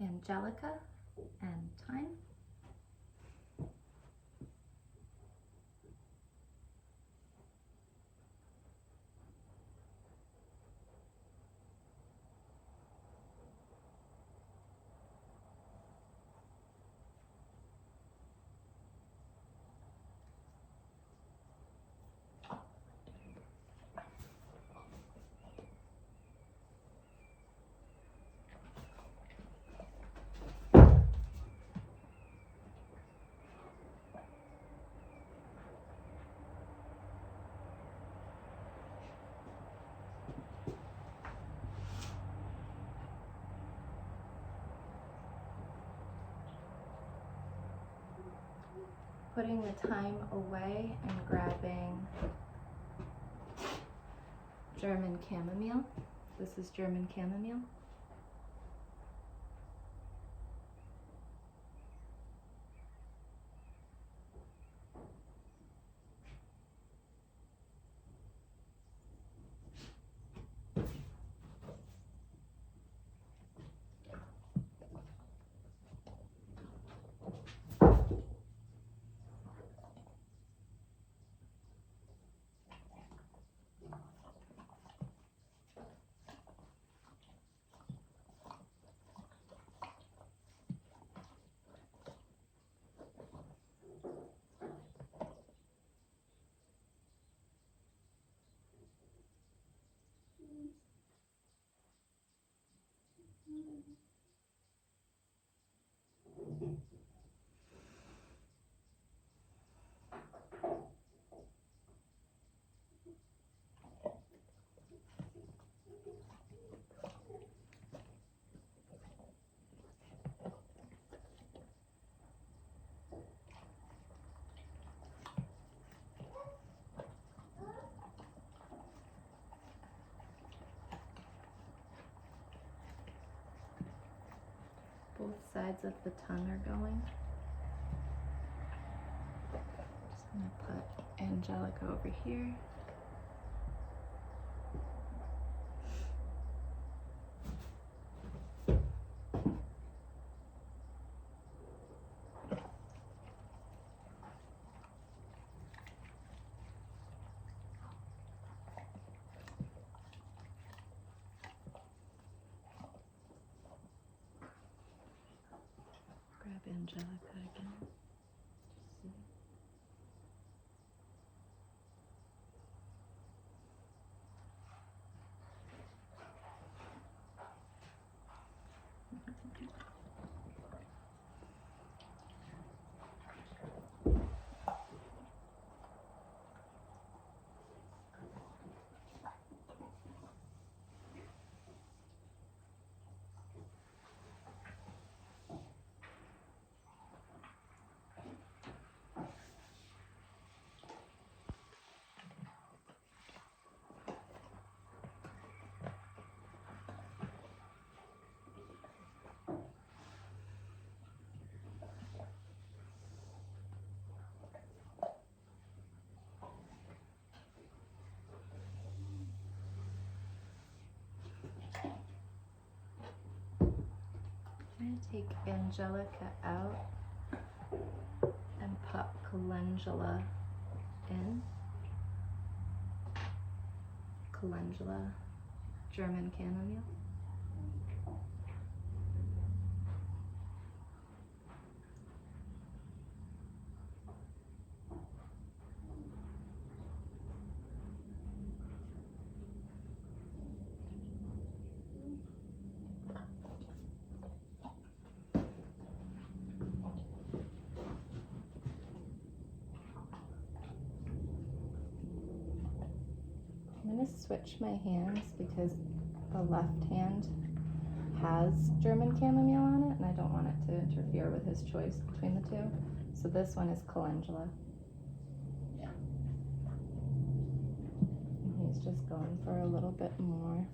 Angelica and thyme. Putting the thyme away and grabbing German chamomile. This is German chamomile. Both sides of the tongue are going. Just gonna put Angelica over here. Grab Angelica again. I'm going to take Angelica out and pop calendula in. Calendula, German chamomile. I'm going to switch my hands because the left hand has German chamomile on it and I don't want it to interfere with his choice between the two. So this one is calendula. And he's just going for a little bit more.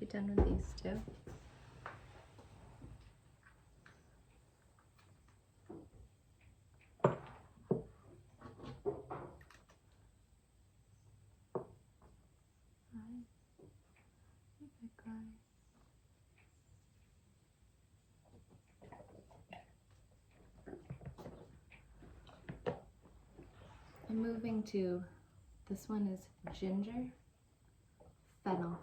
be done with these two. I'm moving to, this one is ginger, fennel.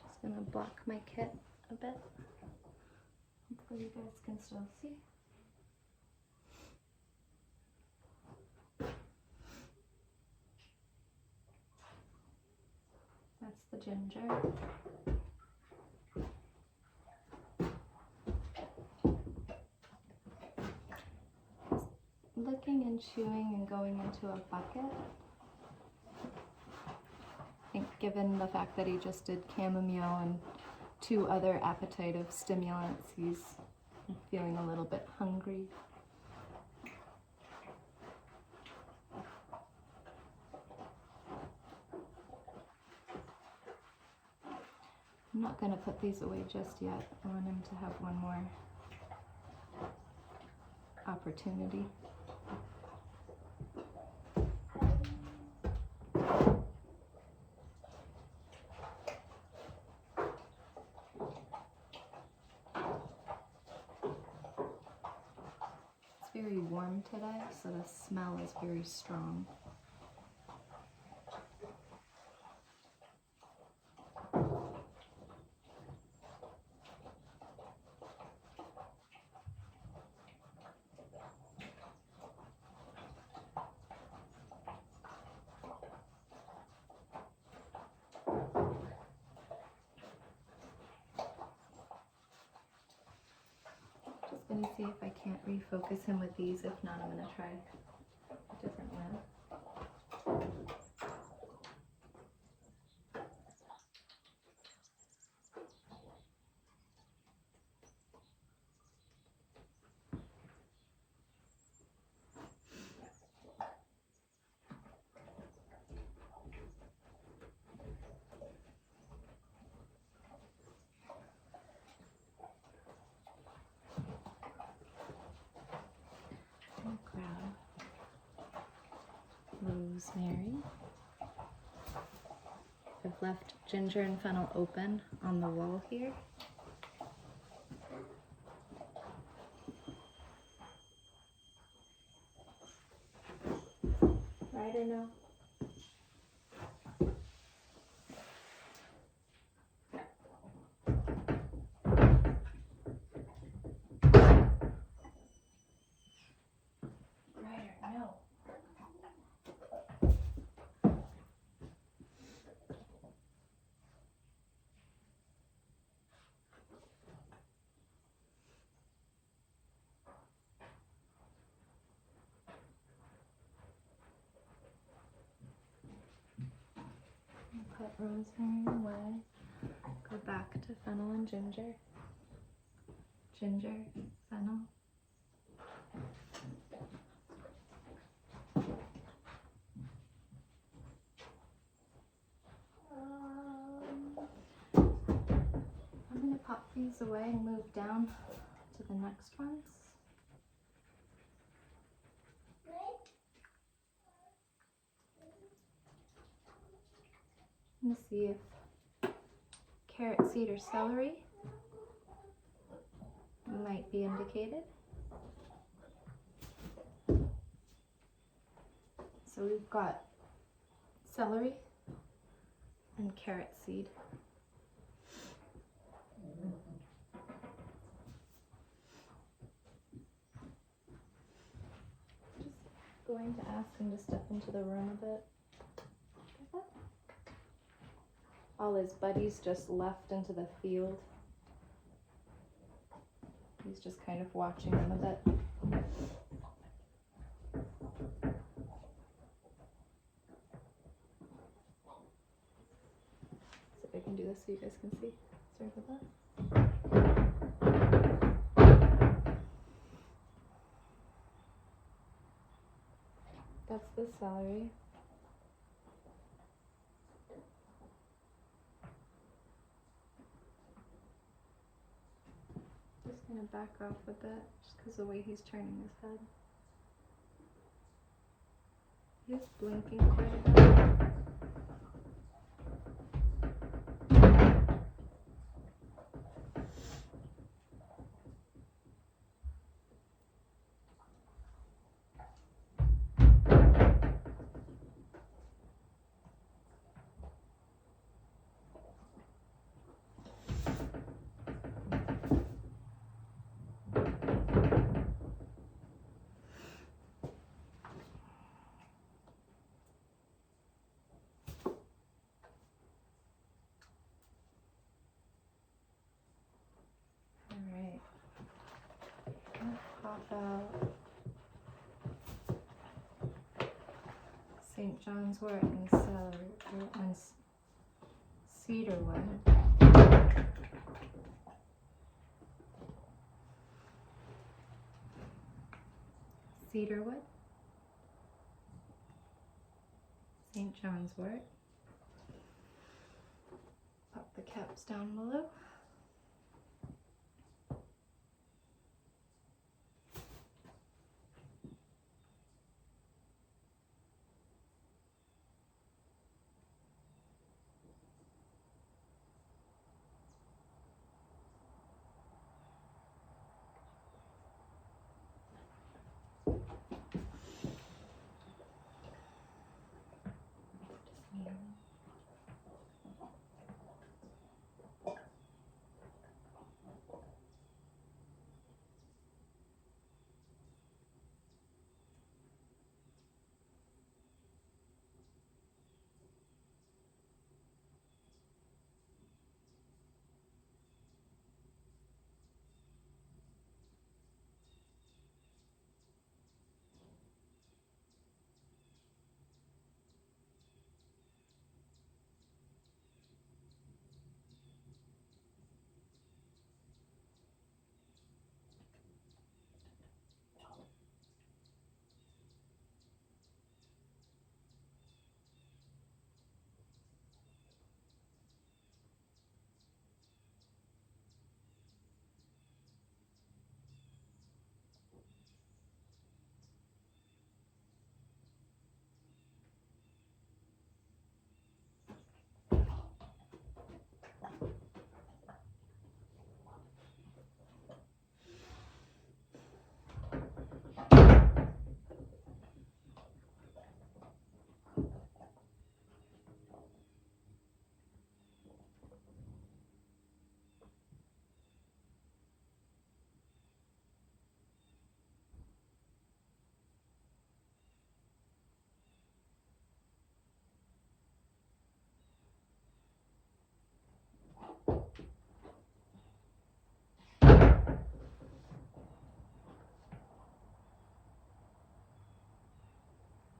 Just gonna block my kit a bit. Hopefully you guys can still see. That's the ginger. Licking and chewing and going into a bucket. I think given the fact that he just did chamomile and 2 other appetitive stimulants, he's feeling a little bit hungry. I'm not going to put these away just yet. I want him to have one more opportunity. It's very warm today, so the smell is very strong. Let me see if I can't refocus him with these. If not, I'm going to try a different one. Rosemary. I've left ginger and fennel open on the wall here. Right or no? Right or no? Put rosemary away. Go back to fennel and ginger. Ginger, fennel. I'm going to pop these away and move down to the next ones. I'm going to see if carrot seed or celery might be indicated. So we've got celery and carrot seed. Just going to ask him to step into the room a bit. All his buddies just left into the field. He's just kind of watching them a bit. See if I can do this so you guys can see. Sorry about that. That's the celery. Just gonna back off a bit, just because the way he's turning his head. He's blinking quite a bit. Alright. Pop out St. John's wort and celery and cedarwood. Cedarwood, St. John's wort. Pop the caps down below.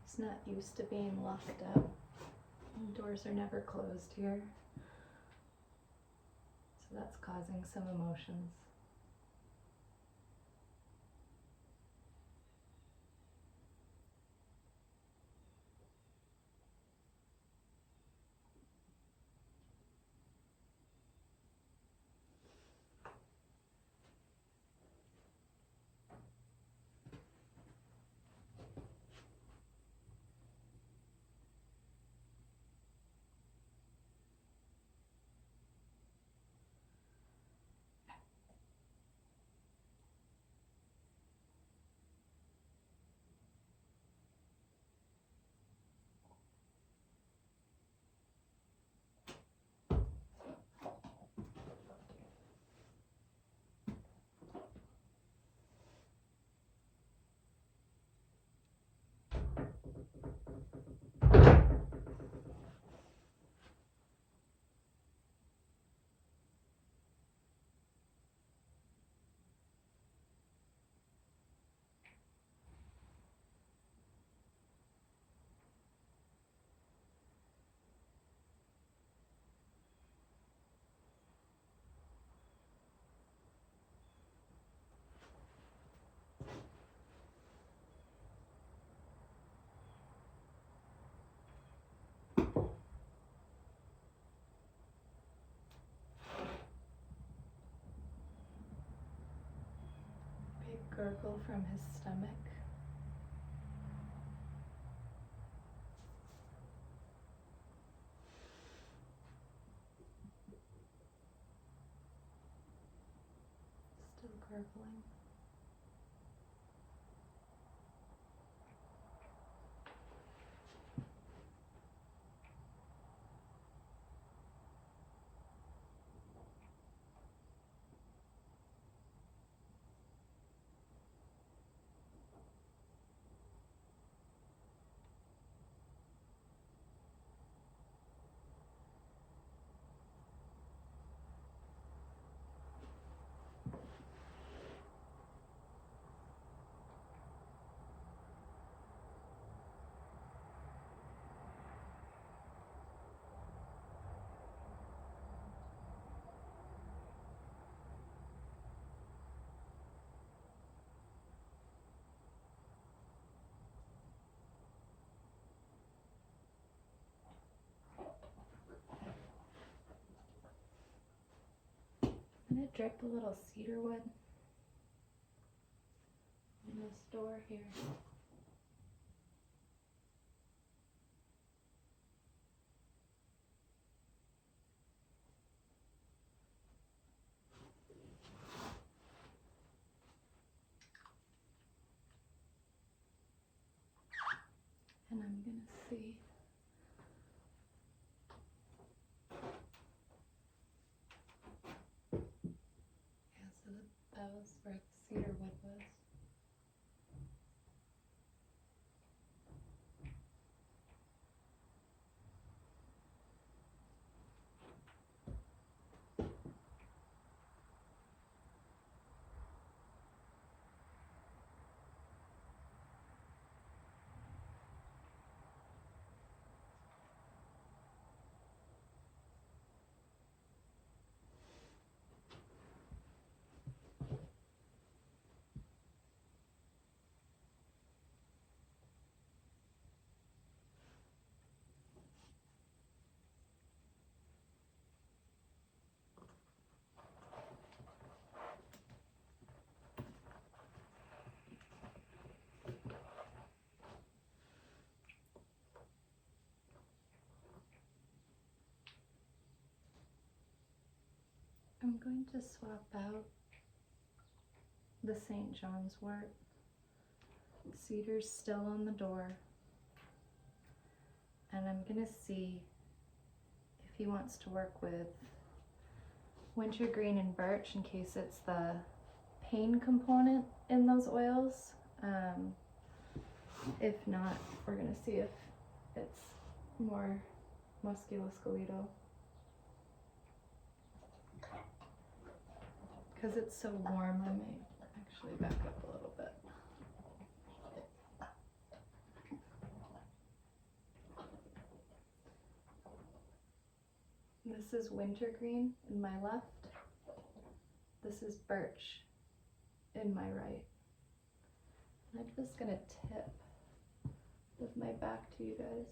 He's not used to being locked up. Doors are never closed here. So that's causing some emotions. gurgle from his stomach. Still gurgling. I'm going to drip a little cedar wood in this door here. And I'm going to see. Yeah, so that was where the cedar wood was. I'm going to swap out the St. John's wort. Cedar's still on the door. And I'm going to see if he wants to work with wintergreen and birch in case it's the pain component in those oils. If not, we're going to see if it's more musculoskeletal. Because it's so warm, I might actually back up a little bit. This is wintergreen in my left. This is birch in my right. And I'm just gonna tip with my back to you guys.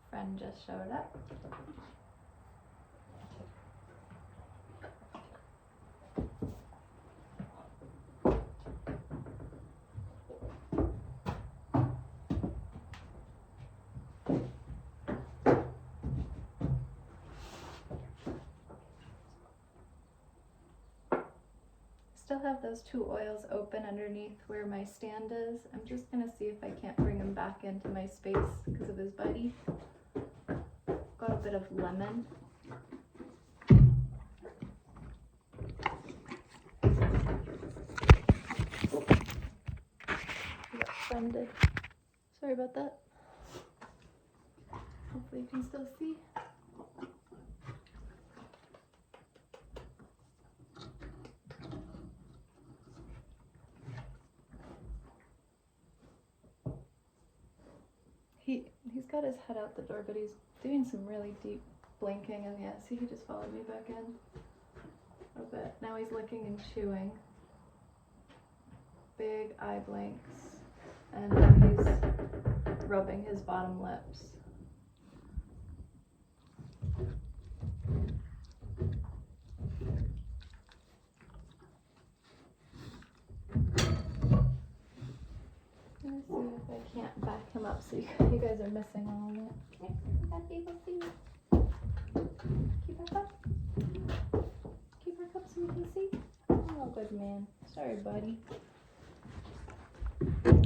Friend just showed up. Still have those two oils open underneath where my stand is. I'm just gonna see if I can't bring him back into my space because of his bite. Got a bit of lemon. He got friended. Sorry about that. Hopefully you can still see. He's got his head out the door, but he's doing some really deep blinking, and yeah, see, he just followed me back in a bit. Now he's licking and chewing. Big eye blinks, and now he's rubbing his bottom lips. Let me see if I can't back him up so you guys are missing all of it. Here, let people see. Keep her cup. Keep her cup so you can see. Oh, good man. Sorry, buddy. Good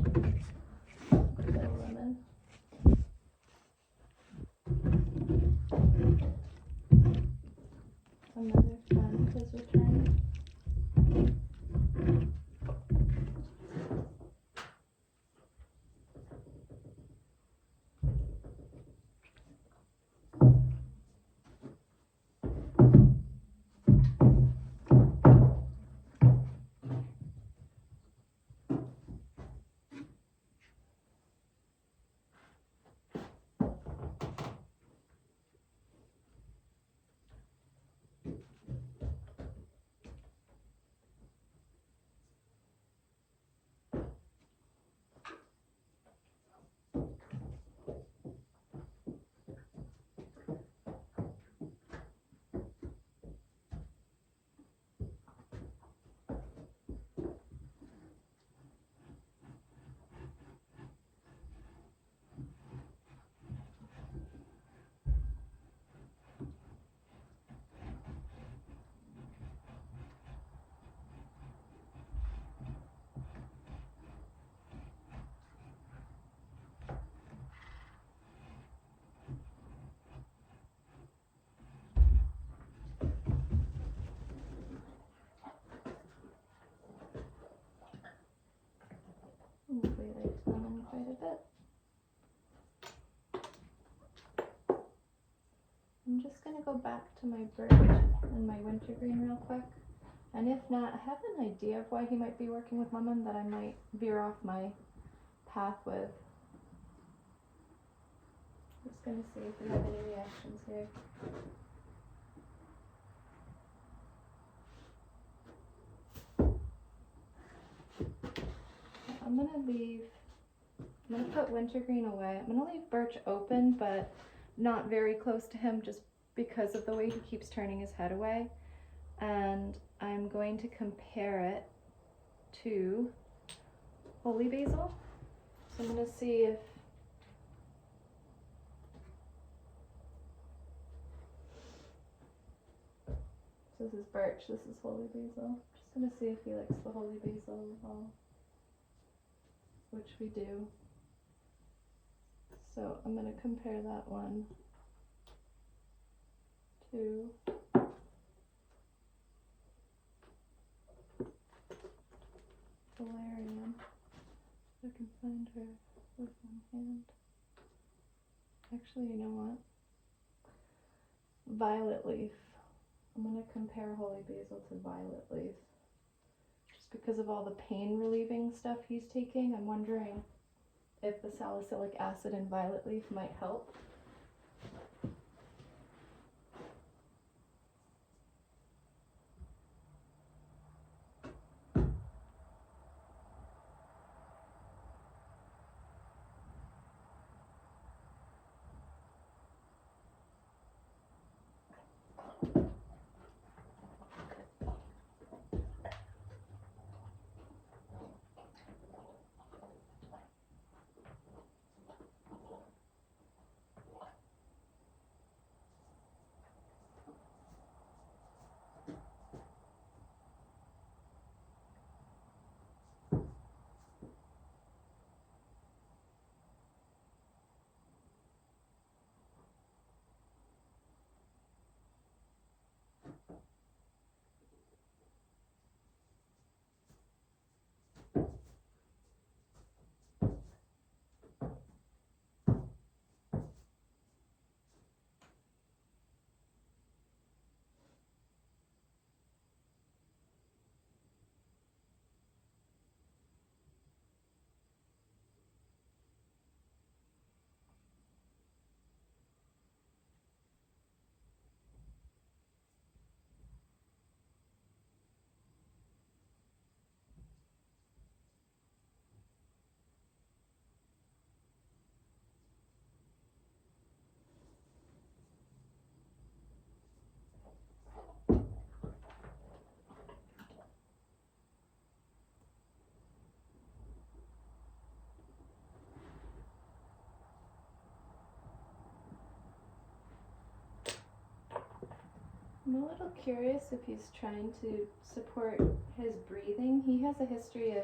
little lemon. Another friend has returned. Hopefully he likes lemon quite a bit. I'm just going to go back to my birch and my wintergreen real quick. And if not, I have an idea of why he might be working with lemon that I might veer off my path with. Just going to see if we have any reactions here. I'm going to put wintergreen away. I'm going to leave birch open, but not very close to him just because of the way he keeps turning his head away. And I'm going to compare it to holy basil. So I'm going to see if this is birch, this is holy basil. Just going to see if he likes the holy basil as well, which we do. So I'm going to compare that one to valerian. If I can find her with one hand. Actually, you know what? Violet leaf. I'm going to compare holy basil to violet leaf. Just because of all the pain relieving stuff he's taking, I'm wondering if the salicylic acid in violet leaf might help. I'm a little curious if he's trying to support his breathing. He has a history of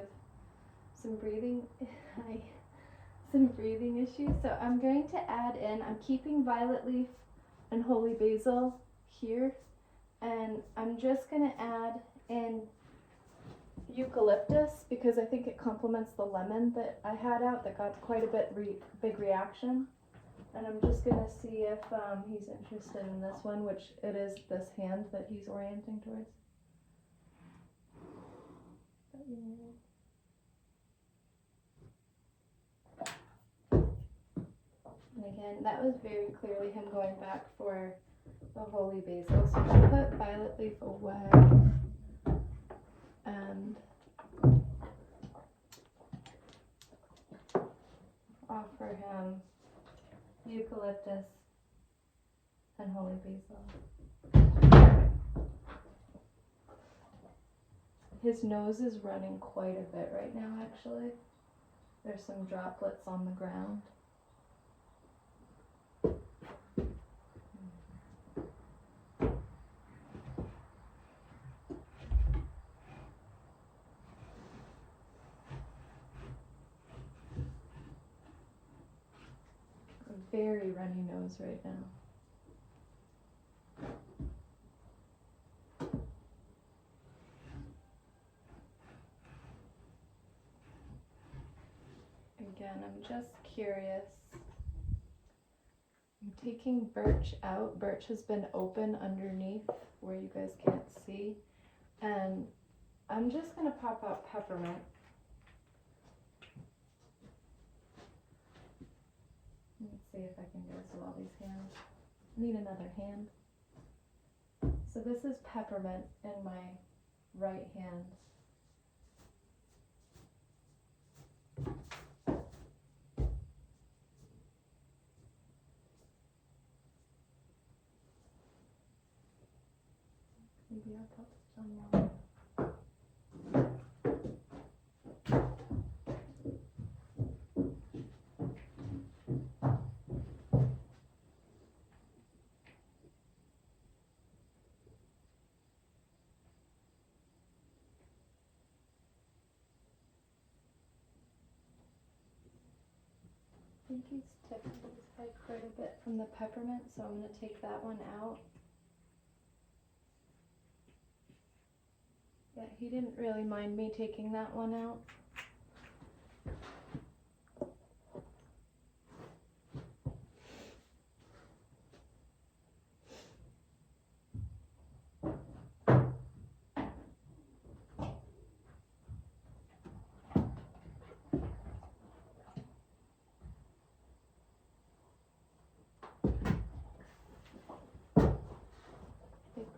some breathing issues. So I'm going to add in, I'm keeping violet leaf and holy basil here, and I'm just going to add in eucalyptus because I think it complements the lemon that I had out that got quite a big reaction. And I'm just going to see if he's interested in this one, which it is this hand that he's orienting towards. And again, that was very clearly him going back for the holy basil. So I'll put violet leaf away and offer him eucalyptus and holy basil. His nose is running quite a bit right now, actually. There's some droplets on the ground. Very runny nose right now. Again, I'm just curious. I'm taking birch out. Birch has been open underneath where you guys can't see. And I'm just going to pop out peppermint. Let's see if I can go through all these hands. I need another hand. So this is peppermint in my right hand. Maybe I'll put some more. I think he's tipped his head quite a bit from the peppermint, so I'm going to take that one out. Yeah, he didn't really mind me taking that one out.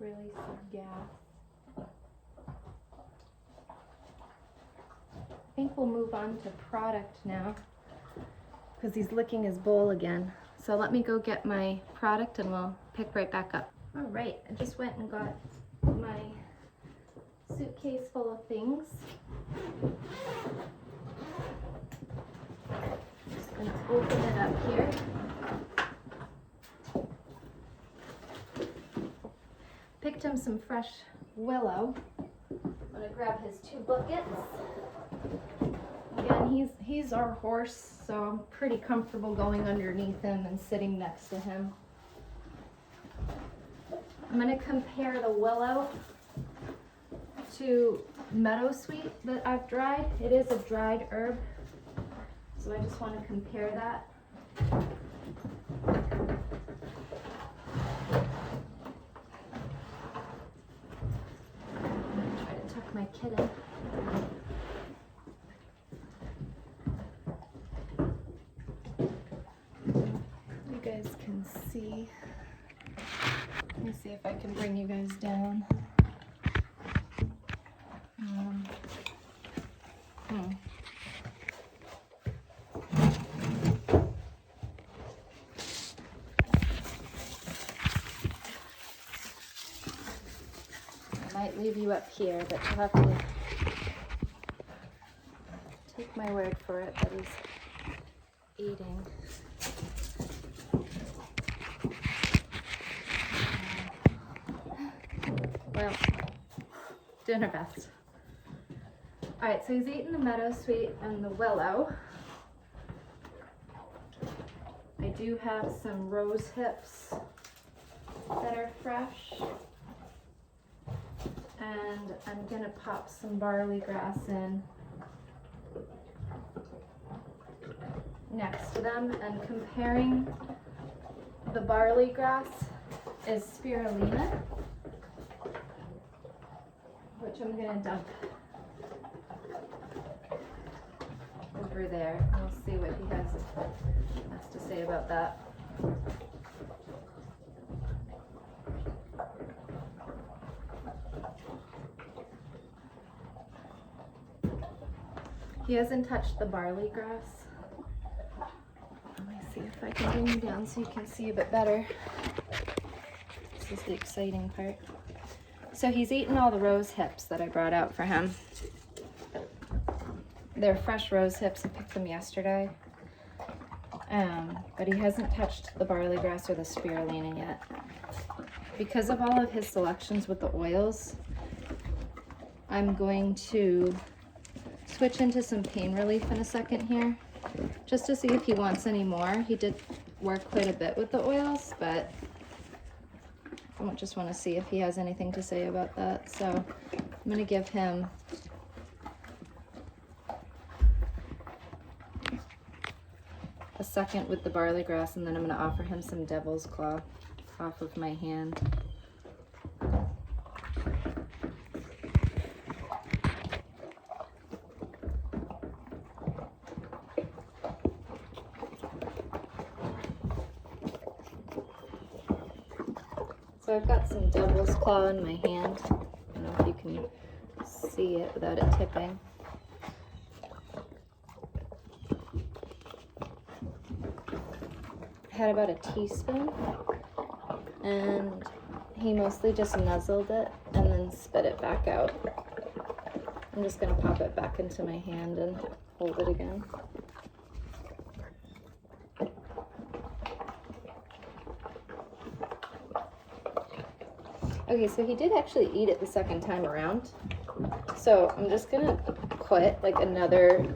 Release some gas. I think we'll move on to product now because he's licking his bowl again. So let me go get my product and we'll pick right back up. All right, I just went and got my suitcase full of things. Just gonna open it up here. Picked him some fresh willow. I'm gonna grab his 2 buckets. Again, he's our horse, so I'm pretty comfortable going underneath him and sitting next to him. I'm gonna compare the willow to meadowsweet that I've dried. It is a dried herb, so I just want to compare that. My kitten. You guys can see. Let me see if I can bring you guys down. Might leave you up here, but you'll have to take my word for it that he's eating. Well, doing her best. All right, so he's eating the meadow sweet and the willow. I do have some rose hips that are fresh. And I'm gonna pop some barley grass in next to them, and comparing the barley grass is spirulina, which I'm gonna dump over there, and we'll see what he has to say about that. He hasn't touched the barley grass. Let me see if I can bring you down so you can see a bit better. This is the exciting part. So he's eaten all the rose hips that I brought out for him. They're fresh rose hips. I picked them yesterday. But he hasn't touched the barley grass or the spirulina yet. Because of all of his selections with the oils, I'm going to switch into some pain relief in a second here, just to see if he wants any more. He did work quite a bit with the oils, but I just want to see if he has anything to say about that. So I'm going to give him a second with the barley grass, and then I'm going to offer him some devil's claw off of my hand. So I've got some devil's claw in my hand. I don't know if you can see it without it tipping. I had about a teaspoon, and he mostly just nuzzled it and then spit it back out. I'm just going to pop it back into my hand and hold it again. Okay, so he did actually eat it the second time around. So I'm just gonna put like another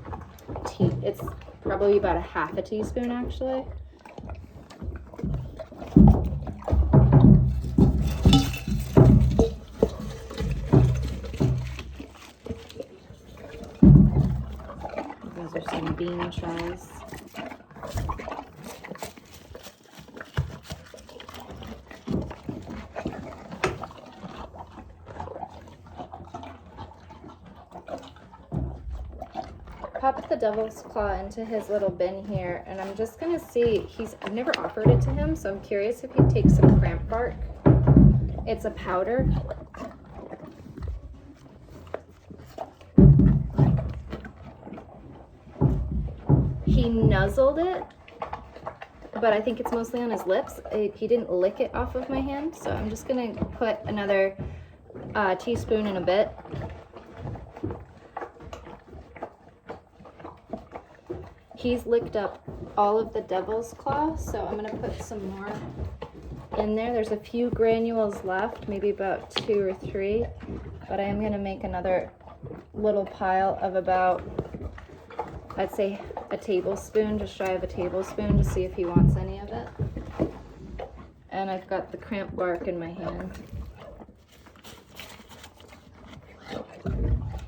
it's probably about a half a teaspoon actually. Those are some bean chives. Pop the devil's claw into his little bin here, and I'm just gonna see, I've never offered it to him, so I'm curious if he'd take some cramp bark. It's a powder. He nuzzled it, but I think it's mostly on his lips. He didn't lick it off of my hand, so I'm just gonna put another teaspoon and a bit. He's licked up all of the devil's claw, so I'm gonna put some more in there. There's a few granules left, maybe about 2 or 3, but I am gonna make another little pile of about, I'd say a tablespoon, just shy of a tablespoon, to see if he wants any of it. And I've got the cramp bark in my hand.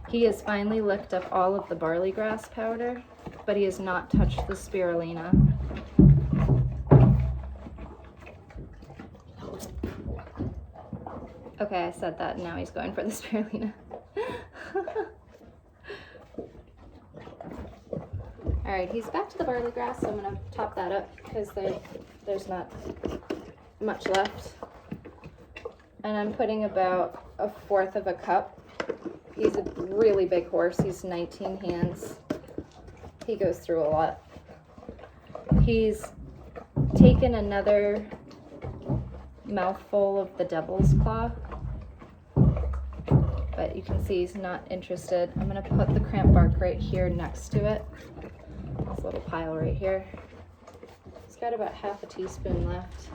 He has finally licked up all of the barley grass powder, but he has not touched the spirulina. Okay, I said that, and now he's going for the spirulina. All right, he's back to the barley grass, so I'm gonna top that up because there's not much left. And I'm putting about 1/4 of a cup. He's a really big horse. He's 19 hands. He goes through a lot. He's taken another mouthful of the devil's claw, but you can see he's not interested. I'm gonna put the cramp bark right here next to it. This little pile right here. It's got about half a teaspoon left.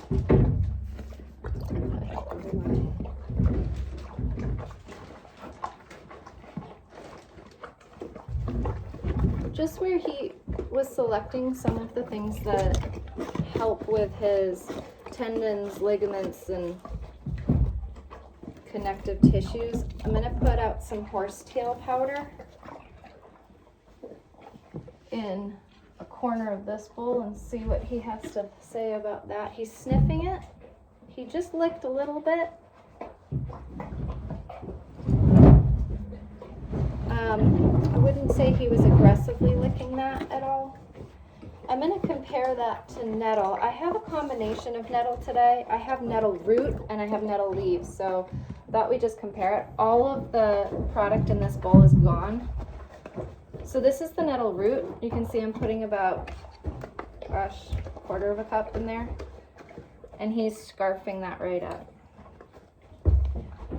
Just where he was selecting some of the things that help with his tendons, ligaments, and connective tissues, I'm going to put out some horsetail powder in a corner of this bowl and see what he has to say about that. He's sniffing it. He just licked a little bit. I wouldn't say he was aggressively licking that at all. I'm going to compare that to nettle. I have a combination of nettle today. I have nettle root and I have nettle leaves, so thought we just compare it. All of the product in this bowl is gone. So this is the nettle root. You can see I'm putting about, gosh, a quarter of a cup in there. And he's scarfing that right up.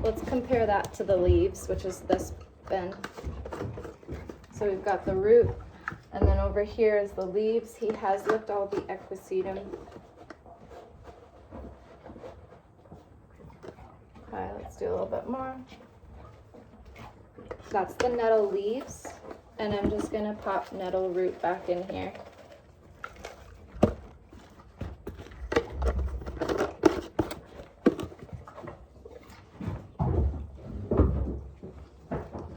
Let's compare that to the leaves, which is this bin. So we've got the root, and then over here is the leaves. He has licked all the equisetum. Okay, let's do a little bit more. That's the nettle leaves, and I'm just gonna pop nettle root back in here.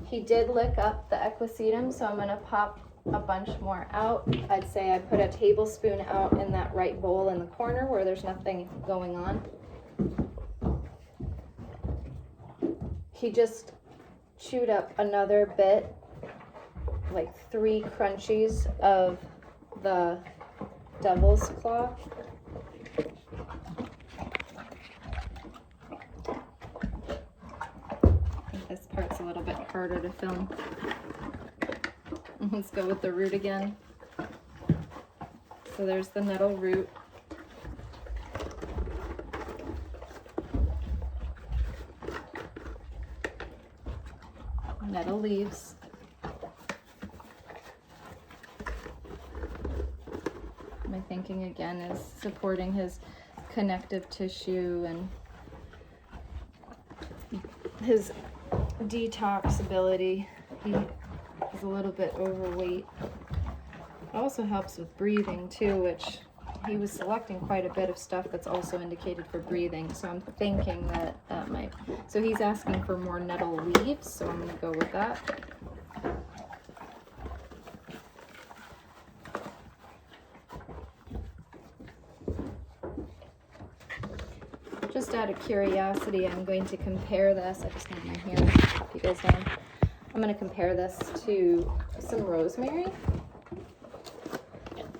He did lick up the equisetum, so I'm gonna pop a bunch more out. I'd say I put a tablespoon out in that right bowl in the corner where there's nothing going on. He just chewed up another bit, like 3 crunchies of the devil's claw. I think this part's a little bit harder to film. Let's go with the root again. So there's the nettle root. Nettle leaves. My thinking again is supporting his connective tissue and his detox ability. He is a little bit overweight. It also helps with breathing too, which he was selecting quite a bit of stuff that's also indicated for breathing, so I'm thinking that that might. So he's asking for more nettle leaves, so I'm going to go with that. Just out of curiosity, I'm going to compare this. I just have my hand pop you guys down. I'm going to compare this to some rosemary.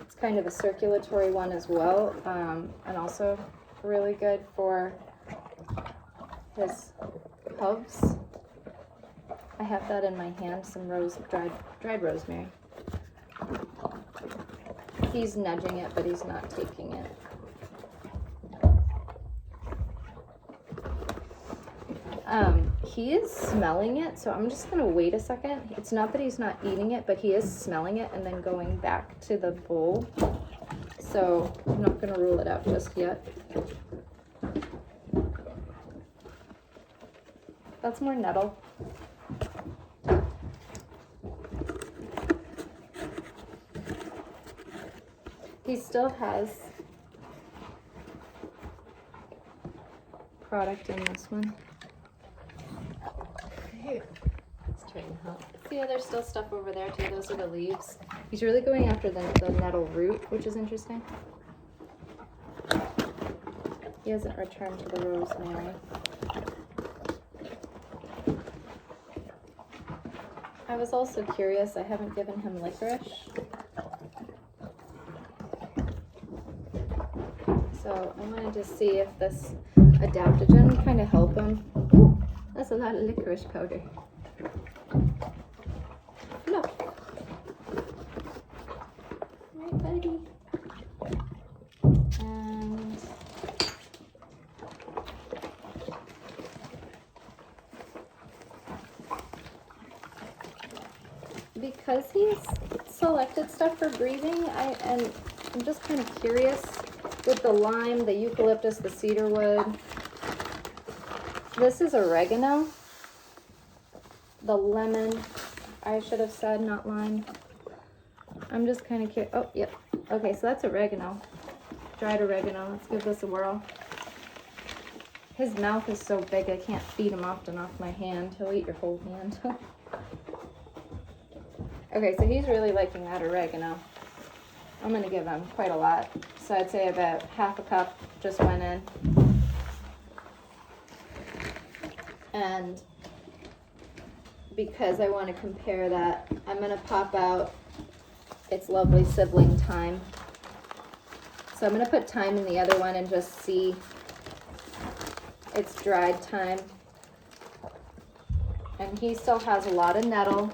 It's kind of a circulatory one as well, and also really good for his hooves. I have that in my hand, some dried rosemary. He's nudging it, but he's not taking it. He is smelling it, so I'm just gonna wait a second. It's not that he's not eating it, but he is smelling it and then going back to the bowl. So I'm not gonna rule it out just yet. That's more nettle. He still has product in this one. Let's try and help. Yeah, there's still stuff over there too. Those are the leaves. He's really going after the nettle root, which is interesting. He hasn't returned to the rosemary. I was also curious. I haven't given him licorice. So I wanted to see if this adaptogen would kind of help him. Ooh, that's a lot of licorice powder. Look. Right, buddy. And because he's selected stuff for breathing, I'm just kind of curious with the lime, the eucalyptus, the cedarwood. This is oregano. the lemon, I should have said, not lime. I'm just kind of curious. Oh, yep. Okay, so that's oregano. Dried oregano. Let's give this a whirl. His mouth is so big I can't feed him often off my hand. He'll eat your whole hand. Okay, so he's really liking that oregano. I'm going to give him quite a lot. So I'd say about half a cup just went in. And because I want to compare that, I'm going to pop out its lovely sibling thyme. So I'm going to put thyme in the other one and just see its dried thyme. And he still has a lot of nettle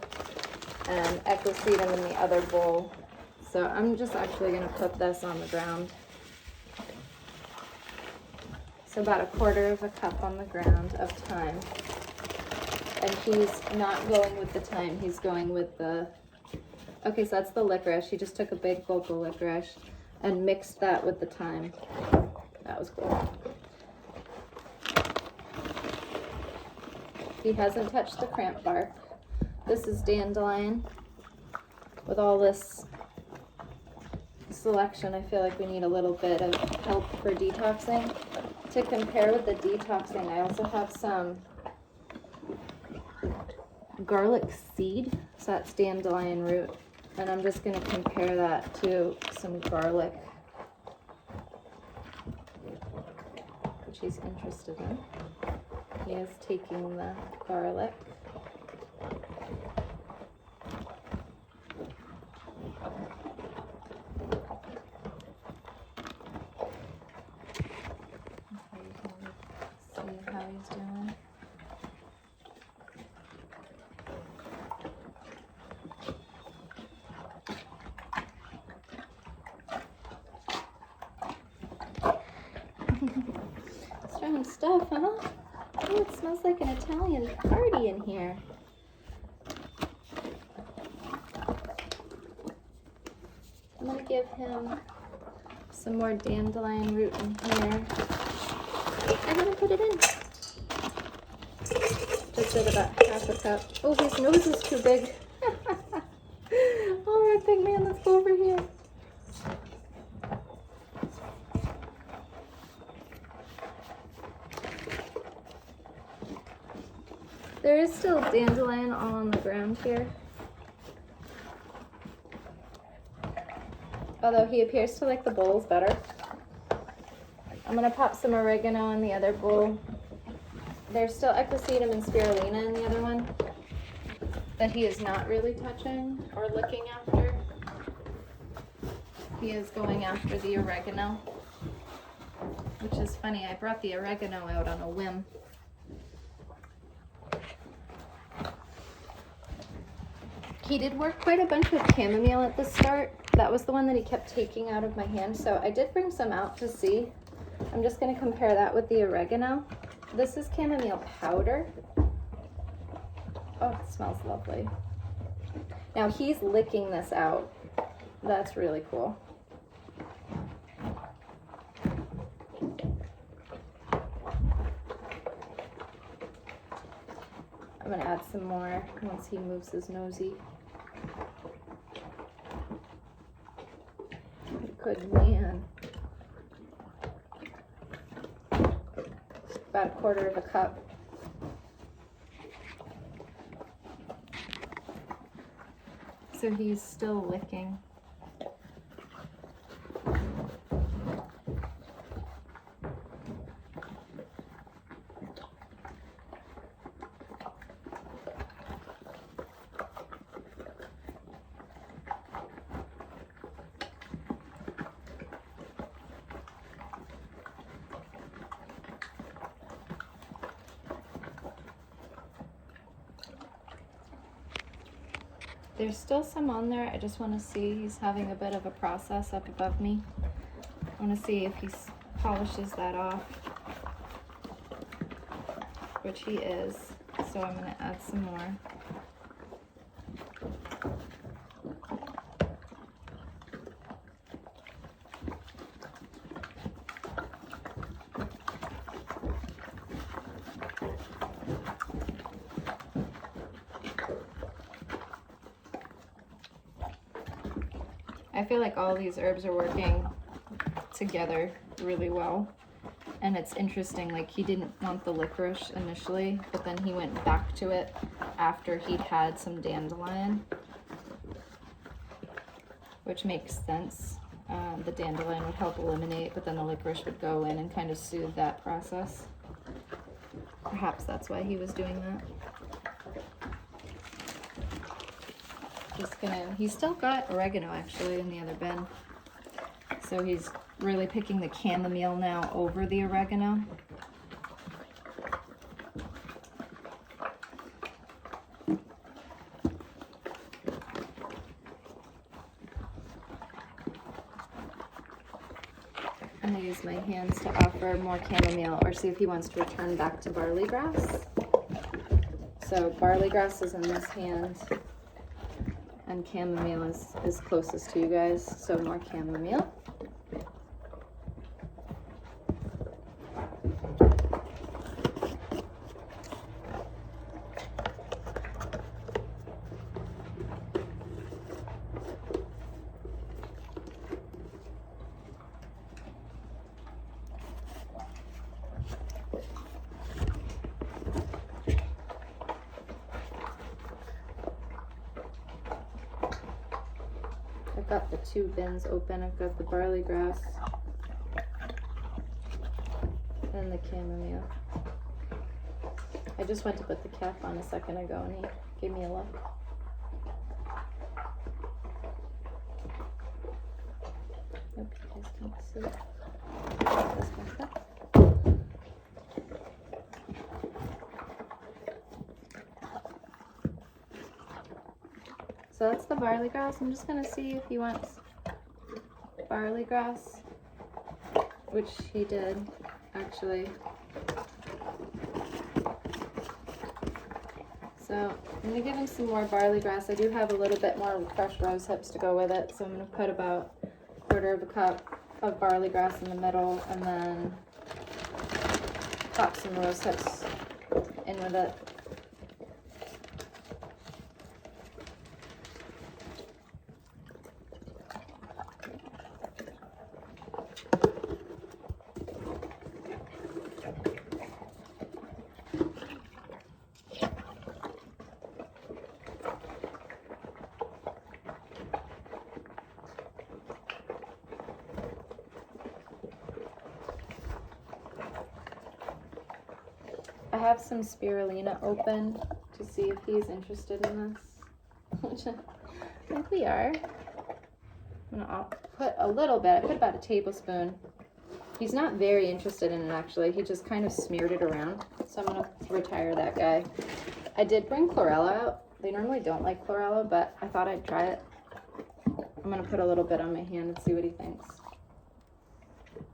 and equisetum in the other bowl. So I'm just actually going to put this on the ground. So about 1/4 cup on the ground of thyme. And he's not going with the thyme, he's going with the, okay, so that's the licorice. He just took a big gulp of licorice and mixed that with the thyme. That was cool. He hasn't touched the cramp bark. This is dandelion. With all this selection, I feel like we need a little bit of help for detoxing. To compare with the detoxing, I also have some garlic seed, so that's dandelion root, and I'm just going to compare that to some garlic, which he's interested in. He is taking the garlic. See how he's doing. Strong stuff, huh? Oh, it smells like an Italian party in here. I'm gonna give him some more dandelion root in here. I'm gonna put it in. Just at about 1/2 cup. Oh, his nose is too big. All right, big man, let's go over here. There is still dandelion all on the ground here. Although he appears to like the bowls better. I'm going to pop some oregano in the other bowl. There's still equisetum and spirulina in the other one that he is not really touching or looking after. He is going after the oregano, which is funny. I brought the oregano out on a whim. He did work quite a bunch with chamomile at the start. That was the one that he kept taking out of my hand. So I did bring some out to see. I'm just going to compare that with the oregano. This is chamomile powder. Oh, it smells lovely. Now he's licking this out. That's really cool. I'm going to add some more once he moves his nosy. Good man. About 1/4 cup. So he's still licking. There's still some on there. I just want to see. He's having a bit of a process up above me. I want to see if he polishes that off, which he is. So I'm going to add some more. I feel like all these herbs are working together really well. And it's interesting, like he didn't want the licorice initially, but then he went back to it after he'd had some dandelion, which makes sense. The dandelion would help eliminate, but then the licorice would go in and kind of soothe that process. Perhaps that's why he was doing that. Just gonna, he's still got oregano actually in the other bin. So he's really picking the chamomile now over the oregano. I'm gonna use my hands to offer more chamomile or see if he wants to return back to barley grass. So barley grass is in this hand and chamomile is closest to you guys, so more chamomile. I've got the two bins open. I've got the barley grass and the chamomile. I just went to put the cap on a second ago and he gave me a look. Nope, you guys can't see it. This back up. So that's the barley grass. I'm just gonna see if he wants barley grass, which he did actually. So I'm gonna give him some more barley grass. I do have a little bit more fresh rose hips to go with it, so I'm gonna put about a 1/4 cup of barley grass in the middle and then pop some rose hips in with it. I have some spirulina open to see if he's interested in this, which I think we are. I'll put a little bit, I put about a tablespoon. He's not very interested in it actually, he just kind of smeared it around. So I'm gonna retire that guy. I did bring chlorella out. They normally don't like chlorella, but I thought I'd try it. I'm gonna put a little bit on my hand and see what he thinks.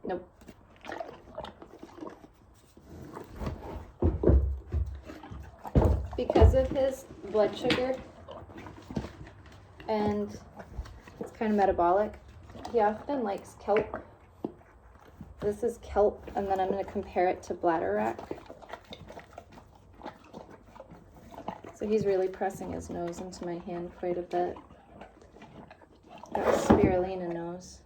Nope. Because of his blood sugar and it's kind of metabolic, he often likes kelp. This is kelp, and then I'm going to compare it to bladderwrack. So he's really pressing his nose into my hand quite a bit. Got spirulina nose.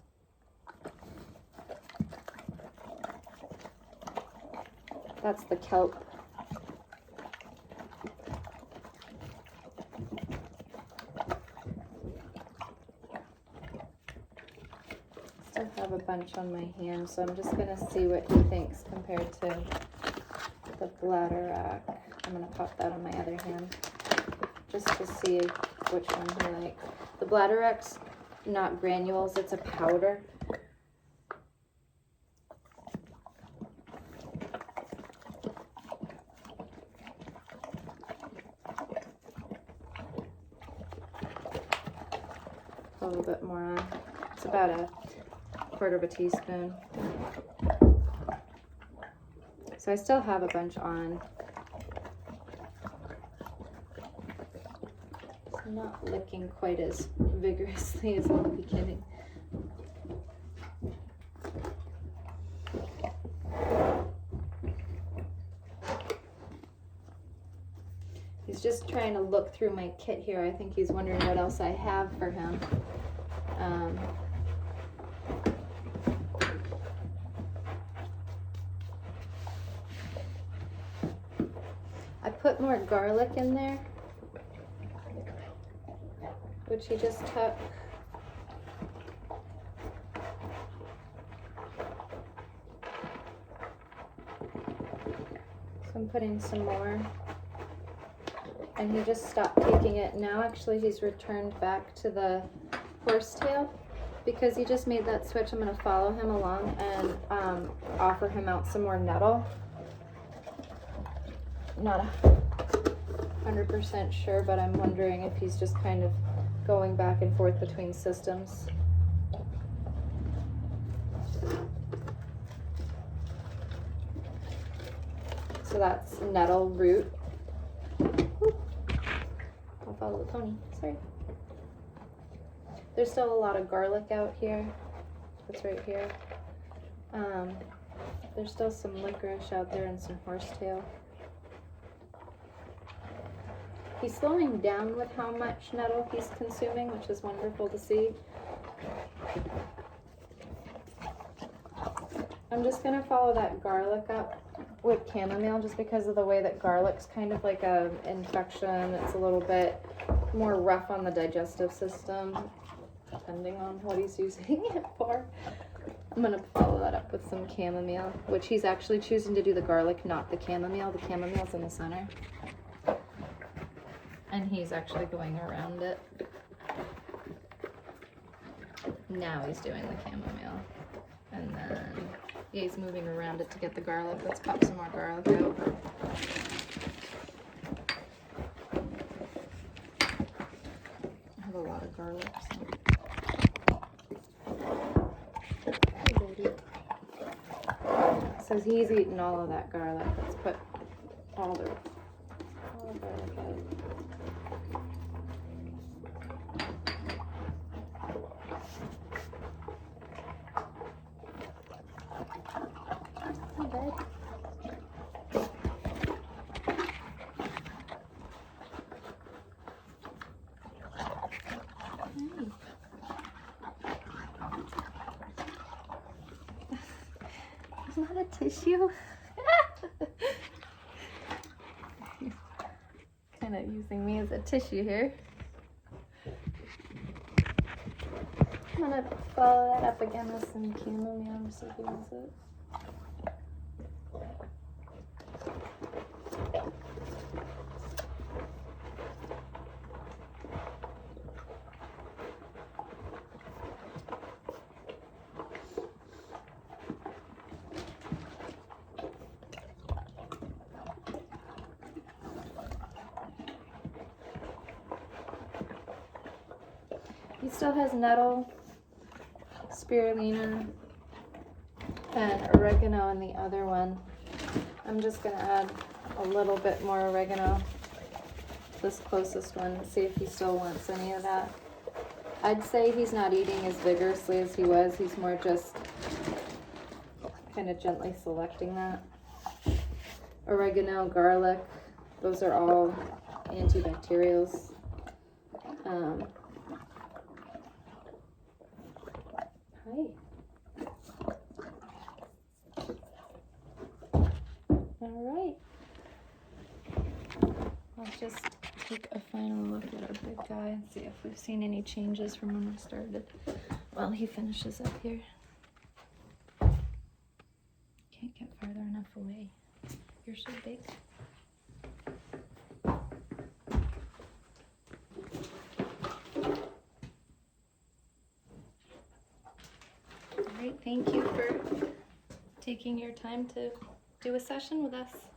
That's the kelp. Have a bunch on my hand, so I'm just gonna see what he thinks compared to the bladderwrack. I'm gonna pop that on my other hand just to see which one he likes. The bladderwrack's not granules, it's a powder. A little bit more on. It's about a 1/4 teaspoon. So I still have a bunch on. So I'm not licking quite as vigorously as in the beginning. He's just trying to look through my kit here. I think he's wondering what else I have for him. I put more garlic in there, which he just took. So I'm putting some more. And he just stopped taking it. Now actually he's returned back to the horsetail because he just made that switch. I'm going to follow him along and offer him out some more nettle. Not 100% sure, but I'm wondering if he's just kind of going back and forth between systems. So that's nettle root. I'll follow the pony, sorry. There's still a lot of garlic out here. It's right here. There's still some licorice out there and some horsetail. He's slowing down with how much nettle he's consuming, which is wonderful to see. I'm just gonna follow that garlic up with chamomile just because of the way that garlic's kind of like a infection. It's a little bit more rough on the digestive system, depending on what he's using it for. I'm gonna follow that up with some chamomile, which he's actually choosing to do the garlic, not the chamomile. The chamomile's in the center. And he's actually going around it. Now he's doing the chamomile. And then yeah, he's moving around it to get the garlic. Let's pop some more garlic out. I have a lot of garlic. So. Says he's eaten all of that garlic. Let's put all the garlic out. It's not a tissue. Kind of using me as a tissue here. I'm gonna follow that up again with some chamomile just so he wants it. He still has nettle, spirulina, and oregano in the other one. I'm just going to add a little bit more oregano, this closest one, and see if he still wants any of that. I'd say he's not eating as vigorously as he was. He's more just kind of gently selecting that. Oregano, garlic, those are all antibacterials. Alright, let's just take a final look at our big guy and see if we've seen any changes from when we started while he finishes up here. Can't get farther enough away. You're so big. Alright, thank you for taking your time to do a session with us.